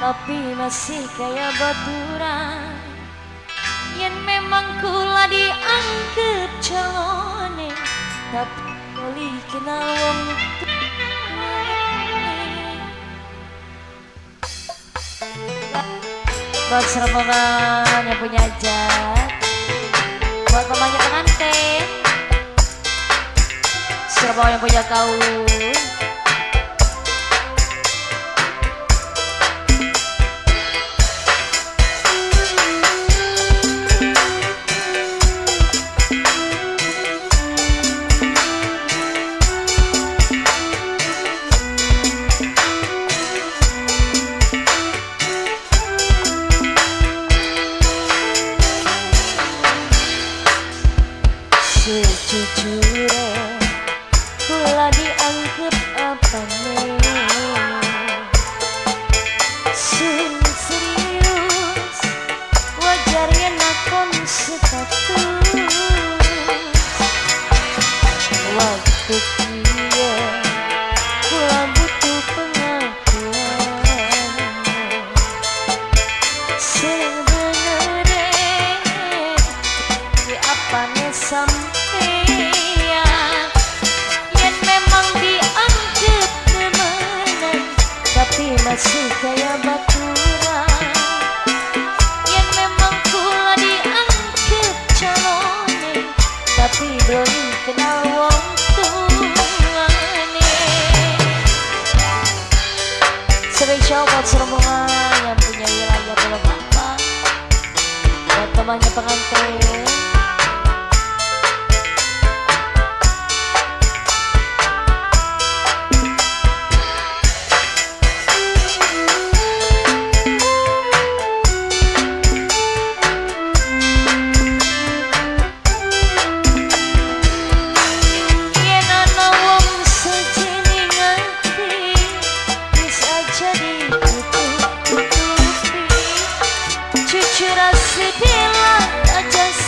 tapi masih kayak baturan. Yen memang kula dianggep calone, tapi kali kenal wong buat serembangan yang punya hajat, buat mamanya pengantin, serembangan yang punya kaum. Sejujurnya kula dianggap apa nih, sun serius wajarnya nakon status waktu kia kula butuh pengakuan sebenarnya di apa nih sampai masih kayak baturan. Yang memang kula dianggap calone, tapi belum kenal wong tuane. Spesial buat serembangan yang punya wilayah Pulau Mampang, buat temannya pengantin. Just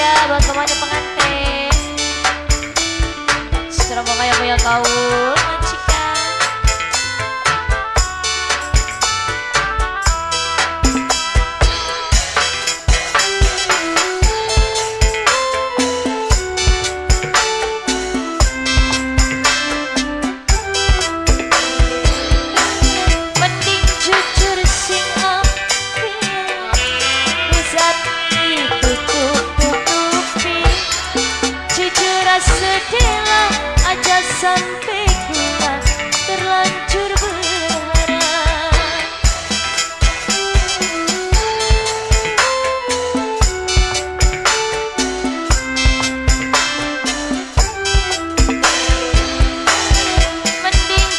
ya buat mamanya pengantin. Serama kayak punya kaul majikan. Mending jujur sing api, bisa ditutup-tutupi. Jujur sedih aja sampai gula terlanjur berharap. Mending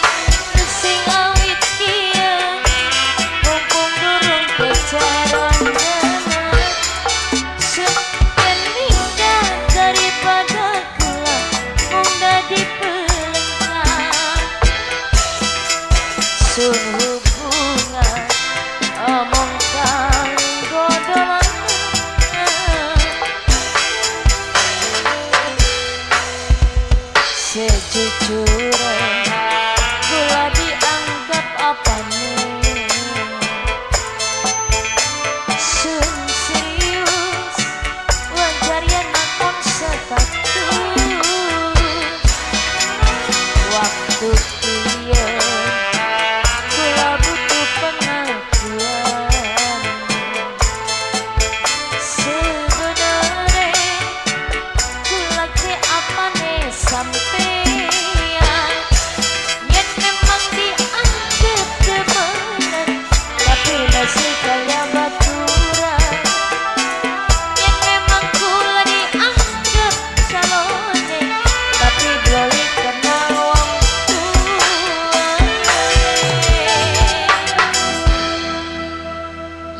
sing awit kieu mumpung durung pacaran tenan. Sekian nikah daripada gula mung dadi sun hubungan omong kanggo dolanan. Sejujurnya gula dianggap apane, sun serius wajar yen nakon status. Waktu dia sampean yen memang dianggap temenan, tapi masih kaya baturan. Yen memang kula dianggap calone, tapi broli kena wong tua.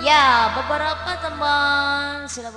Ya beberapa teman sila